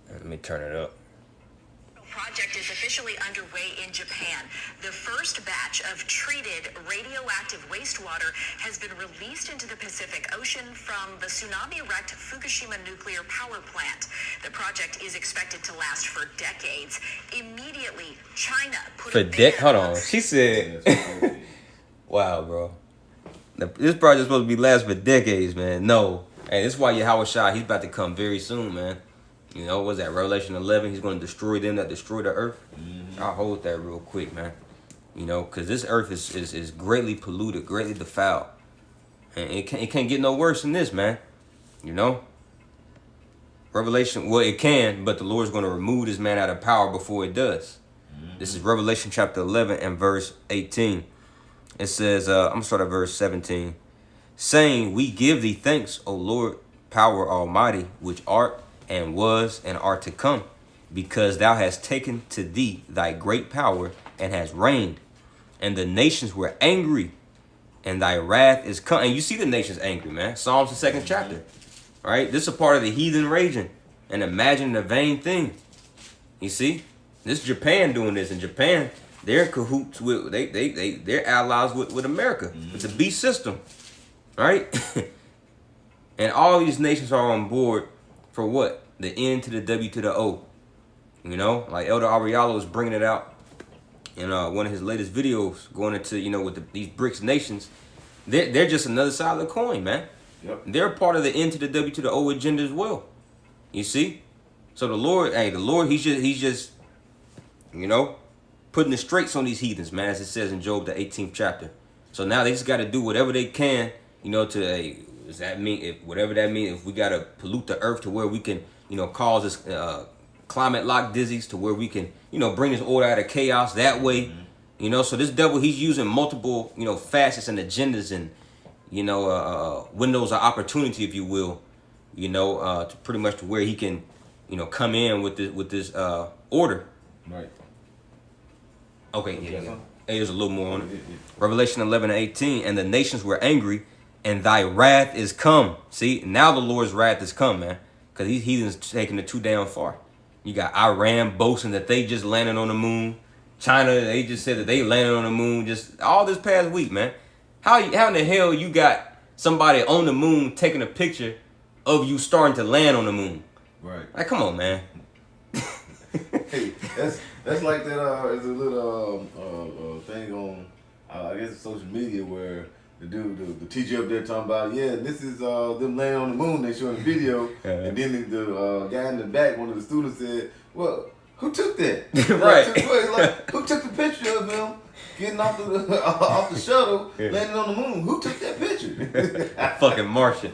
Let me turn it up.
Project is officially underway in Japan. The first batch of treated radioactive wastewater has been released into the Pacific Ocean from the tsunami-wrecked Fukushima nuclear power plant. The project is expected to last for decades. Immediately, China put a ban
Hold on. She said,
Yes,
wow, bro. This project's supposed to be last for decades, man. No. And this is why Yahweh Shah, he's about to come very soon, man. You know, what's that, Revelation 11? He's going to destroy them that destroy the earth. Mm-hmm. I'll hold that real quick, man. You know, because this earth is greatly polluted, greatly defiled. And it can't get no worse than this, man. You know? Revelation, well, it can, but the Lord's going to remove this man out of power before it does. Mm-hmm. This is Revelation chapter 11 and verse 18. It says, I'm going to start at verse 17. Saying, we give thee thanks, O Lord, power almighty, which art and was and are to come, because thou hast taken to thee thy great power and hast reigned, and the nations were angry, and thy wrath is come. And you see the nations angry, man. Psalms the 2nd chapter, right? This is a part of the heathen raging and imagining a vain thing. You see, this is Japan doing this. In Japan, they're in cahoots with they're allies with America. It's a beast system, right? And all these nations are on board. For what? The N to the W to the O. You know, like Elder Ariello is bringing it out in one of his latest videos, going into, you know, with these BRICS nations. They're just another side of the coin, man.
Yep.
They're part of the N to the W to the O agenda as well. You see? So the Lord, he's just, you know, putting the straits on these heathens, man, as it says in Job, the 18th chapter. So now they just got to do whatever they can, you know, to does that mean, whatever that means, if we got to pollute the earth to where we can, you know, cause this climate lock disease, to where we can, you know, bring this order out of chaos that way, you know. So this devil, he's using multiple, you know, facets and agendas and, you know, windows of opportunity, if you will, you know, to pretty much to where he can, you know, come in with this order.
Right.
Okay, yeah. Hey, there's a little more on it. Revelation 11 and 18, and the nations were angry, and thy wrath is come. See, now the Lord's wrath is come, man. because these heathens taking it too damn far. You got Iran boasting that they just landed on the moon. China, they just said that they landed on the moon just all this past week, man. How in the hell you got somebody on the moon taking a picture of you starting to land on the moon?
Right.
Like, come on, man.
Hey, that's like that. It's a little thing on I guess social media where the dude, the teacher up there talking about, yeah, this is them laying on the moon. They showing the video, and then the guy in the back, one of the students said, "Well, who took that?
Right.
Who took the picture of him getting off the off the shuttle, landing on the moon? Who took that picture?"
Fucking Martian.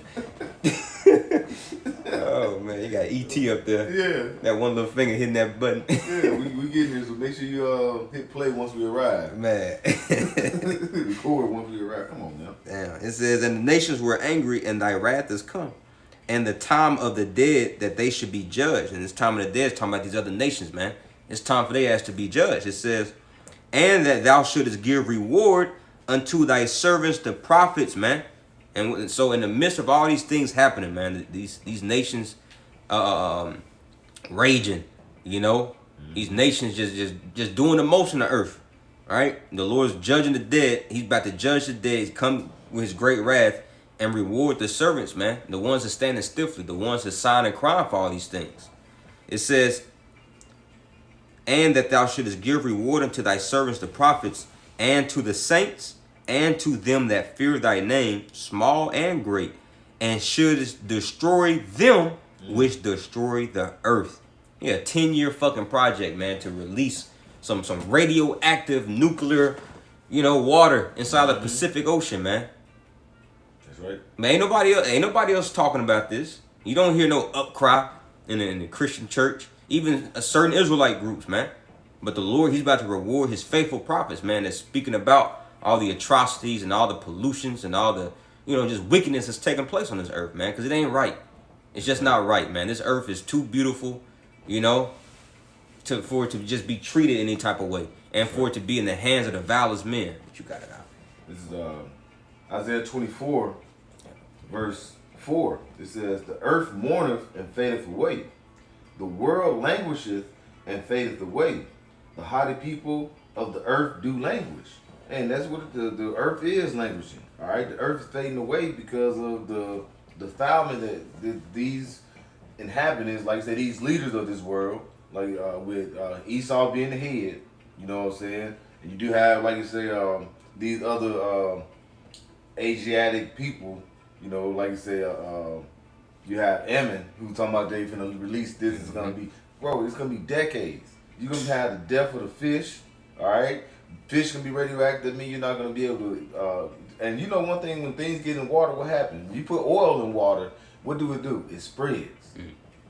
Oh man, you got ET up there.
Yeah.
That one little finger hitting that button.
Yeah, we getting here, so make sure you hit play once we arrive.
Man.
Record once we arrive. Come on now.
Damn. It says, and the nations were angry, and thy wrath is come, and the time of the dead that they should be judged. And this time of the dead is talking about these other nations, man. It's time for their ass to be judged. It says, and that thou shouldest give reward unto thy servants the prophets, man. And so in the midst of all these things happening, man, these nations raging, you know, these nations just doing the most on the earth, right? The Lord's judging the dead. He's about to judge the dead. He's come with his great wrath and reward the servants, man, the ones that standing stiffly, the ones that sign and cry for all these things. It says, and that thou shouldest give reward unto thy servants the prophets, and to the saints, and to them that fear thy name, small and great, and shouldest destroy them which destroy the earth. Yeah, 10-year fucking project, man, to release some radioactive nuclear, you know, water inside the Pacific Ocean, man.
That's right.
Man, ain't nobody else talking about this. You don't hear no upcry in the Christian church, even a certain Israelite groups, man. But the Lord, he's about to reward his faithful prophets, man, that's speaking about all the atrocities and all the pollutions and all the, you know, just wickedness that's taking place on this earth, man, because it ain't right. It's just not right, man. This earth is too beautiful, you know, for it to just be treated any type of way, and for it to be in the hands of the vilest men. But you got it out.
This is Isaiah 24, verse 4. It says, the earth mourneth and fadeth away. The world languisheth and fadeth away. The haughty people of the earth do languish. And that's what the earth is languishing. All right, the earth is fading away because of the defilement that these inhabitants, like I said, these leaders of this world, like with Esau being the head, you know what I'm saying? And you do have, like you say, these other Asiatic people, you know, like you say, you have Ammon, who's talking about they finna release this. It's gonna be, bro, it's gonna be decades. You're gonna have the death of the fish, all right? Fish can be radioactive. I mean, you're not gonna be able to. And you know one thing, when things get in water, what happens? You put oil in water, what do? It spreads.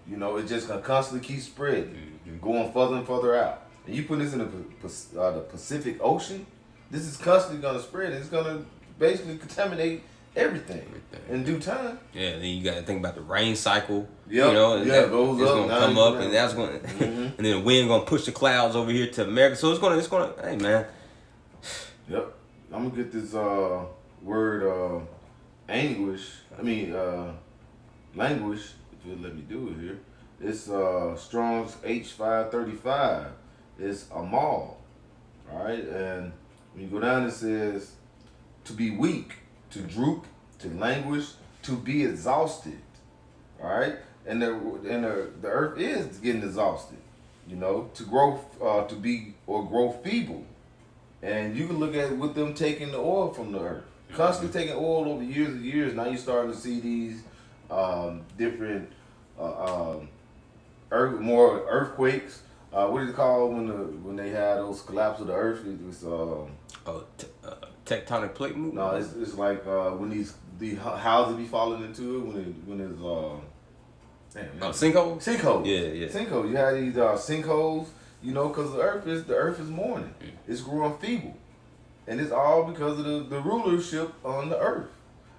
You know, it's just gonna constantly keep spreading, going further and further out. And you put this in the Pacific Ocean, this is constantly gonna spread. It's gonna basically contaminate everything in due time.
Yeah, then you got to think about the rain cycle.
Yep.
You know, and
it goes
it's
up,
gonna come up, and that's going, and then the wind gonna push the clouds over here to America. So it's gonna. Hey, man.
Yep. I'm gonna get this word anguish. Language. If you'll let me do it here. It's Strong's H535. It's Amal. All right, and when you go down, it says to be weak, to droop, to languish, to be exhausted. All right, and the earth is getting exhausted. You know, to grow, grow feeble, and you can look at with them taking the oil from the earth, constantly taking oil over years and years. Now you're starting to see these different more earthquakes. What is it called when they had those collapse of the earth? It was
tectonic plate movement.
no, it's like when the houses be falling into it when it's
sinkhole.
Sinkhole.
Yeah.
Sinkhole. You have these sinkholes, you know, because the earth is mourning. It's growing feeble, and it's all because of the rulership on the earth.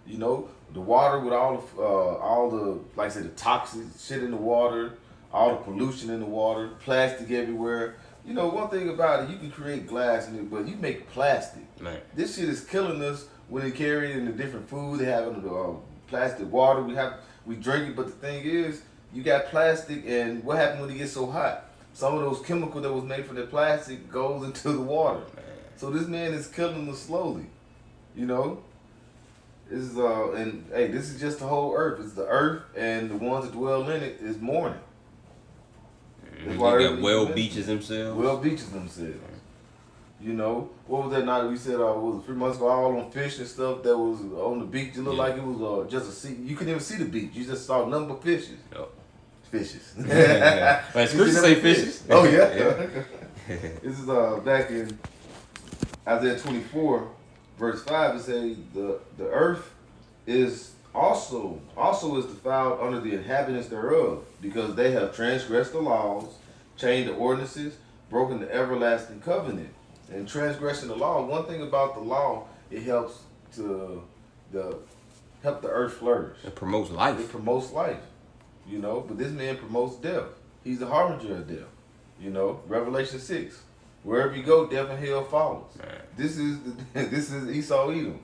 You know, the water with all the like I said, the toxic shit in the water, all the pollution in the water, plastic everywhere. You know, one thing about it, you can create glass in it, but you make plastic.
Man.
This shit is killing us when they carry it in the different food. They have in the plastic water. We drink it, but the thing is, you got plastic, and what happens when it gets so hot? Some of those chemicals that was made from the plastic goes into the water. So this man is killing them slowly. You know? And hey, this is just the whole earth. It's the earth, and the ones that dwell in it is mourning.
You got well beaches themselves.
Well beaches themselves. You know, what was that night we said? Was it 3 months ago? All on fish and stuff that was on the beach. It looked like it was just a sea. You couldn't even see the beach. You just saw nothing but fishes.
Yep.
Fishes.
But scripture say fishes.
Oh yeah. This is back in Isaiah 24. Verse 5, it says, the earth is also is defiled under the inhabitants thereof, because they have transgressed the laws, changed the ordinances, broken the everlasting covenant. And transgressing the law, one thing about the law, it helps help the earth flourish.
It promotes life.
It promotes life, you know. But this man promotes death. He's the harbinger of death, you know. Revelation 6. Wherever you go, death and hell follows.
Man.
This is Esau Edom,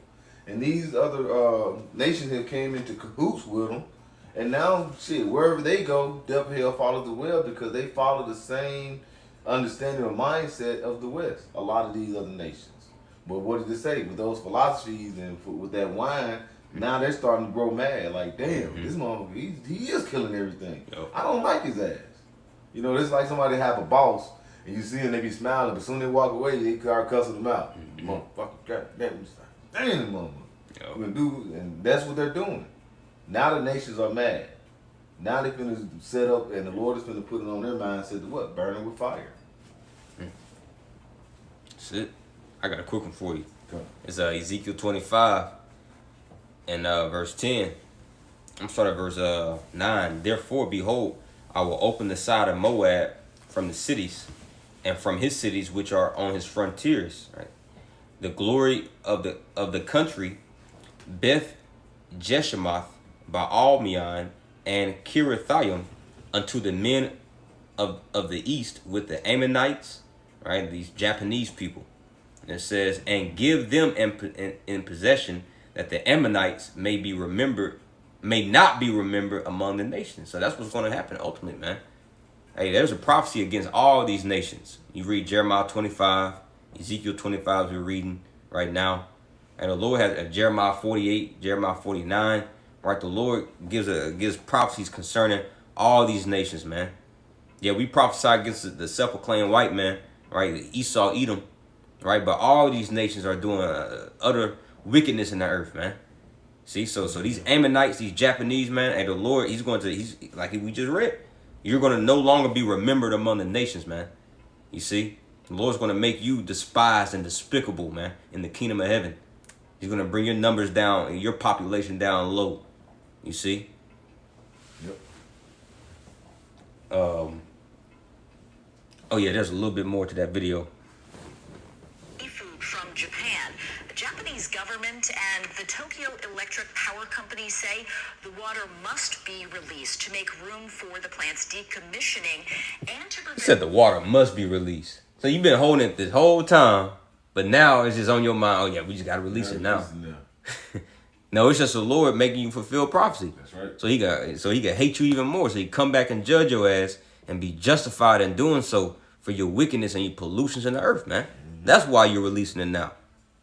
and these other nations have came into cahoots with them, and now shit, wherever they go, death and hell follows as well, because they follow the same understanding or mindset of the West. A lot of these other nations. But what did it say with those philosophies and with that wine? Now they're starting to grow mad. Like, damn, this motherfucker, he is killing everything.
Yep.
I don't like his ass. You know, it's like somebody have a boss. And you see them, they be smiling, but soon they walk away, they start cussing them out. Motherfucker, goddamn, damn, motherfucker.
Yep.
And that's what they're doing. Now the nations are mad. Now they're finna set up, and the Lord is finna put it on their mindset to what? Burn them with fire.
That's it. I got a quick one for you.
Okay.
It's Ezekiel 25 and verse 10. I'm starting at verse 9. Therefore, behold, I will open the side of Moab from the cities, and from his cities which are on his frontiers, right? The glory of the country, Beth Jeshimoth, Baal-meon, and Kirithaim, unto the men of the east with the Ammonites, right? These Japanese people. And it says, and give them in possession, that the Ammonites may not be remembered among the nations. So that's what's going to happen ultimately, man. Hey, there's a prophecy against all these nations. You read Jeremiah 25, Ezekiel 25 we're reading right now. And the Lord has Jeremiah 48, Jeremiah 49. Right, the Lord gives prophecies concerning all these nations, man. Yeah, we prophesy against the self-proclaimed white man, right? Esau, Edom, right? But all these nations are doing utter wickedness in the earth, man. See, so these Ammonites, these Japanese, man, and the Lord, he's like we just read. You're going to no longer be remembered among the nations, man. You see? The Lord's going to make you despised and despicable, man, in the kingdom of heaven. He's going to bring your numbers down and your population down low. You see?
Yep.
Oh, yeah, there's a little bit more to that video.
Seafood from Japan. The Japanese government and the Tokyo Electric Power Company say the water must be released to make room for the plant's decommissioning and to prevent...
He said the water must be released. So you've been holding it this whole time, but now it's just on your mind. Oh, yeah, we just got to release it now. No, it's just the Lord making you fulfill prophecy.
That's right.
So he can hate you even more. So he come back and judge your ass and be justified in doing so for your wickedness and your pollutions in the earth, man. That's why you're releasing it now.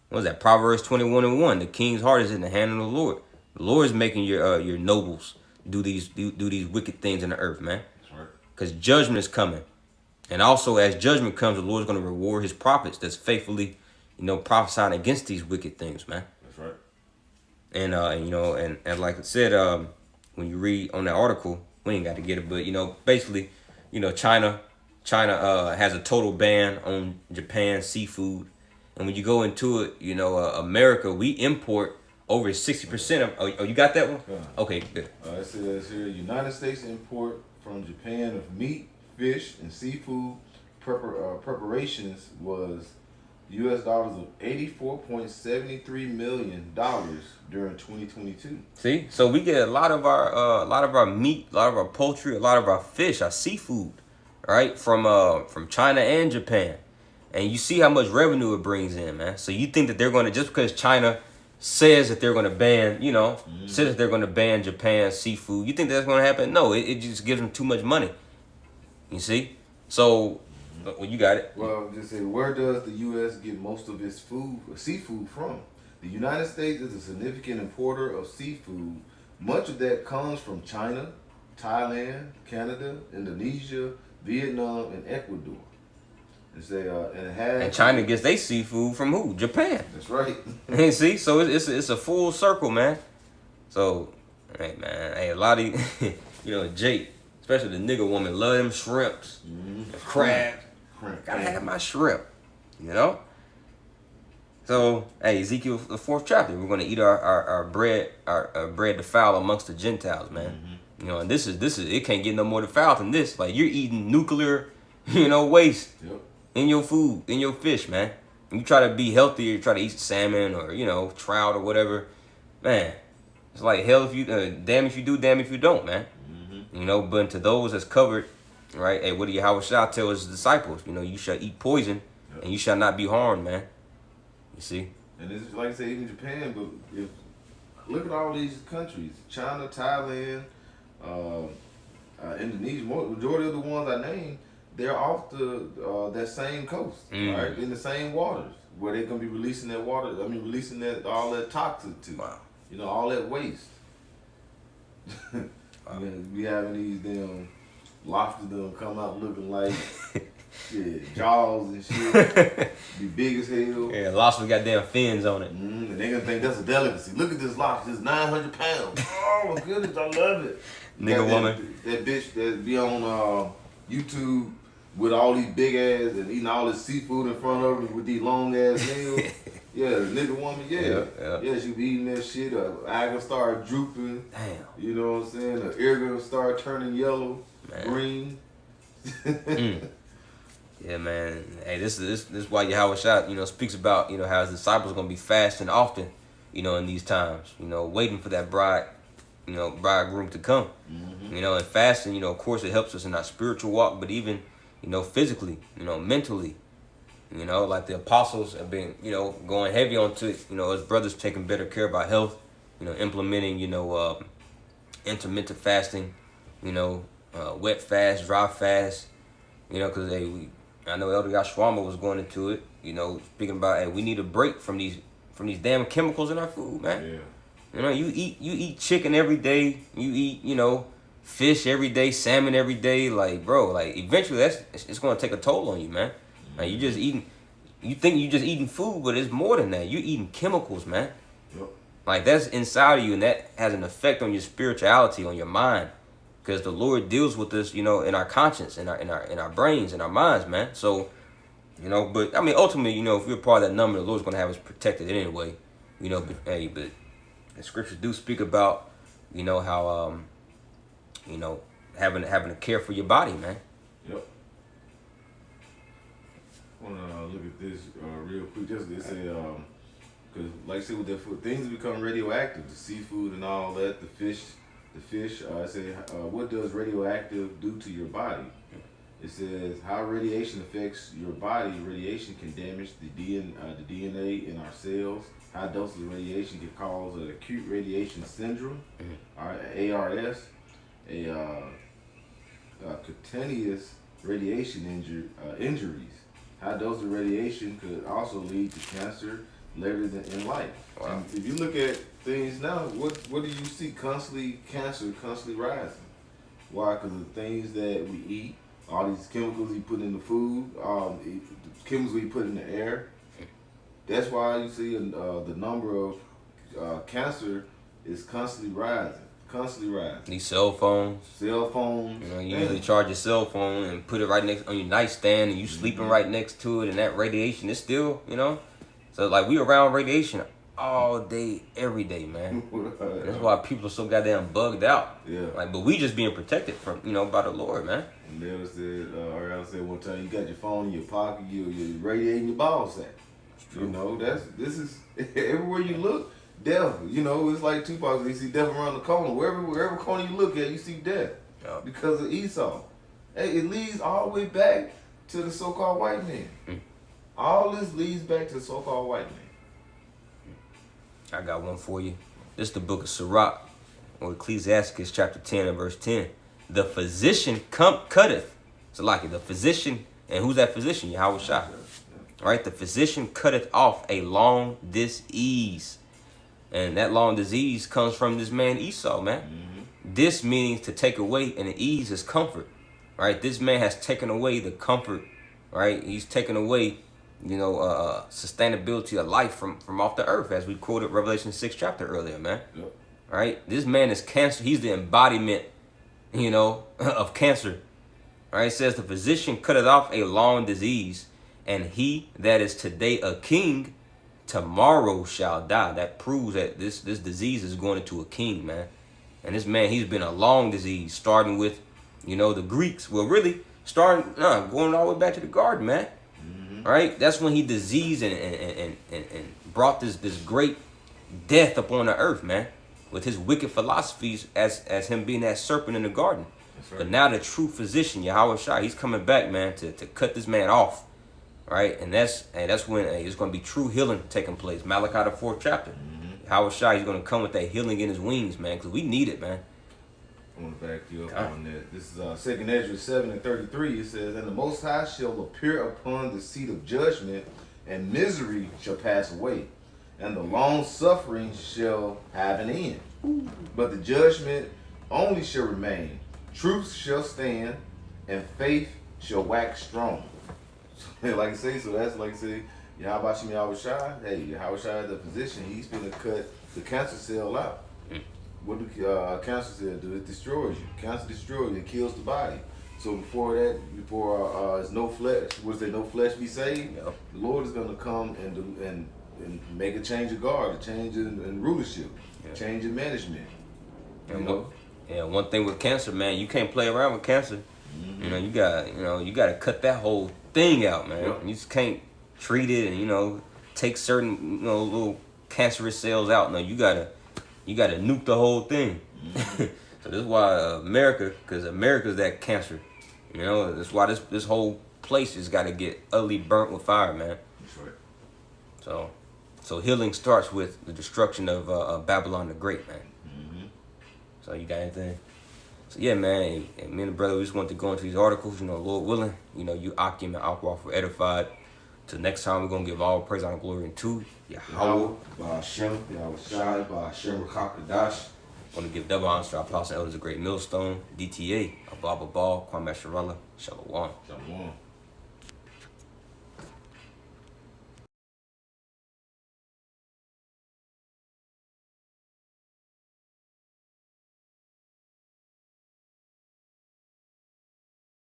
What was that? Proverbs 21:1. The king's heart is in the hand of the Lord. The Lord is making your nobles do these wicked things in the earth, man.
That's right.
Because judgment is coming. And also as judgment comes, the Lord's going to reward his prophets that's faithfully, prophesying against these wicked things, man.
That's right.
And and like I said, when you read on that article, we ain't got to get it, but basically, China has a total ban on Japan's seafood, and when you go into it, America, we import over 60% of. Oh, you got that one?
Yeah.
Okay, good.
It says here, United States import from Japan of meat, fish, and seafood preparations was U.S. dollars of $84.73 million during 2022.
See, so we get a lot of our meat, a lot of our poultry, a lot of our fish, our seafood, right, from China and Japan, and you see how much revenue it brings in, man. So you think that they're going to, just because China says that they're going to ban, says that they're going to ban Japan's seafood. You think that's going to happen? No, it just gives them too much money. You see? So, well, you got it.
Well, just say, where does the U.S. get most of its seafood from? The United States is a significant importer of seafood. Much of that comes from China, Thailand, Canada, Indonesia, Vietnam, and Ecuador.
And China gets their seafood from who? Japan.
That's right.
See, so it's a full circle, man. So, hey, man, a lot of Jake, especially the nigga woman, love them shrimps, crab. Gotta have my shrimp, So, hey, Ezekiel, the 4th chapter, we're gonna eat our bread, our bread defiled amongst the Gentiles, man. And this is it can't get no more defiled than this. Like, you're eating nuclear, waste.
Yep.
In your food, in your fish, man. You try to be healthy, you try to eat salmon or, trout or whatever. Man, it's like hell if you, damn if you do, damn if you don't, man. But to those that's covered, right? Hey, what did Yahweh Shah tell his disciples? You shall eat poison and you shall not be harmed, man. You see?
And it's like I say, even Japan, but look at all these countries, China, Thailand, Indonesia, majority of the ones I named, they're off that same coast, right? In the same waters where they're gonna be releasing that water. Releasing all that toxic to.
Wow.
All that waste. We having these damn lobsters that come out looking like jaws and shit. Be big as hell.
Yeah, lobster got damn fins on it.
And they gonna think that's a delicacy. Look at this lobster, it's 900 pounds. Oh my goodness, I love it.
Nigga woman.
That bitch that be on YouTube with all these big ass and eating all this seafood in front of her with these long ass nails. Yeah, the nigga woman, yeah, she be eating that shit. Her eye gonna start drooping.
Damn.
You know what I'm saying? Her ear gonna start turning yellow, green.
Yeah, man. Hey, this is why Yahweh Shah, speaks about, how his disciples are gonna be fasting often, in these times, waiting for that bridegroom to come. And fasting, of course, it helps us in our spiritual walk, but even, physically, mentally, like the apostles have been, going heavy onto it, as brothers taking better care of our health, implementing, intermittent fasting, wet fast, dry fast, because I know Elder Yashwama was going into it, speaking about, hey, we need a break from these damn chemicals in our food, man.
Yeah.
You eat chicken every day, you eat, fish every day, salmon every day, like, bro, like, eventually it's going to take a toll on you, man. Like, you think you just eating food, but it's more than that. You're eating chemicals, man.
Yep.
Like, that's inside of you, and that has an effect on your spirituality, on your mind. Because the Lord deals with this, in our conscience, in our brains, in our minds, man. So, but ultimately, if we're part of that number, the Lord's gonna have us protected anyway. But the scriptures do speak about, how having a care for your body, man.
Yep. I wanna look at this real quick. Just they say, because like I said, with the things become radioactive, the seafood and all that, the fish. I say, what does radioactive do to your body? It says how radiation affects your body. Radiation can damage the DNA in our cells. High doses of radiation can cause an acute radiation syndrome, ARS, cutaneous radiation injuries. High doses of radiation could also lead to cancer later in life.
Wow.
And if you look at things now, what do you see? Cancer constantly rising. Why? Because of the things that we eat, all these chemicals we put in the food, the chemicals we put in the air. That's why you see the number of cancer is constantly rising.
These cell phones.
You
usually charge your cell phone and put it right next on your nightstand, and you sleeping right next to it, and that radiation is still, So, like, we around radiation all day, every day, man. That's why people are so goddamn bugged out.
Yeah.
Like, but we just being protected from, by the Lord, man.
And Dale said, Ariana said one time, you got your phone in your pocket, you're radiating your ball sack. This is everywhere you look, death. It's like Tupac. You see death around the corner. Wherever corner you look at, you see death.
Yeah.
Because of Esau. Hey, it leads all the way back to the so-called white man. All this leads back to the so-called white man.
I got one for you. This is the book of Sirach, or Ecclesiasticus chapter 10 and verse 10. The physician cutteth. So like it, the physician, and who's that physician? Yahweh Shai. Right? The physician cutteth off a long disease. And that long disease comes from this man Esau, man. This means to take away, and the ease is comfort. Right? This man has taken away the comfort. Right? He's taken away, sustainability of life from off the earth, as we quoted Revelation 6 chapter earlier, man.
Yep.
Right? This man is cancer. He's the embodiment, of cancer. Right? It says the physician cutteth off a long disease, and he that is today a king, tomorrow shall die. That proves that this disease is going into a king, man. And this man, he's been a long disease, starting with, the Greeks. Well, really, going all the way back to the garden, man. Right? That's when he diseased and brought this great death upon the earth, man, with his wicked philosophies as him being that serpent in the garden.
That's right.
But now the true physician, Yahweh Shai, he's coming back, man, to cut this man off. Right? And that's when it's going to be true healing taking place. Malachi the 4th chapter. Yahweh Shai, he's going to come with that healing in his wings, man, because we need it, man.
I want to back you up on that. This is 2nd Ezra 7 and 33. It says, and the Most High shall appear upon the seat of judgment, and misery shall pass away, and the long suffering shall have an end. But the judgment only shall remain. Truth shall stand, and faith shall wax strong. Like I say, so that's like I say, Yahweh Shai, hey, Yahweh Shai is the physician. He's going to cut the cancer cell out. What do cancer cell do? It destroys you. Cancer destroys you. It kills the body. So before there's no flesh, no flesh be saved,
Yep.
the Lord is going to come and make a change of guard, a change in rulership, change in management.
One thing with cancer, man, you can't play around with cancer. You got to cut that whole thing out, man.
Yep.
You just can't treat it and take certain little cancerous cells out. No, you gotta nuke the whole thing. So this is why because America's that cancer. That's why this whole place has got to get utterly burnt with fire, man.
That's right.
So healing starts with the destruction of Babylon the Great, man. So you got anything? So yeah, man, and me and the brother, we just want to go into these articles, Lord willing, you Akim and Aqua for edified. Till next time, we're going to give all praise, honor, glory, and to Yahweh, Ba'ashem, Yahweh Shai, Ba'ashem, Rakakadash. I want to give double honor to our apostle elders, a great millstone, DTA, Abba Ball, Kwame Sharala, Shalom.
Shalom.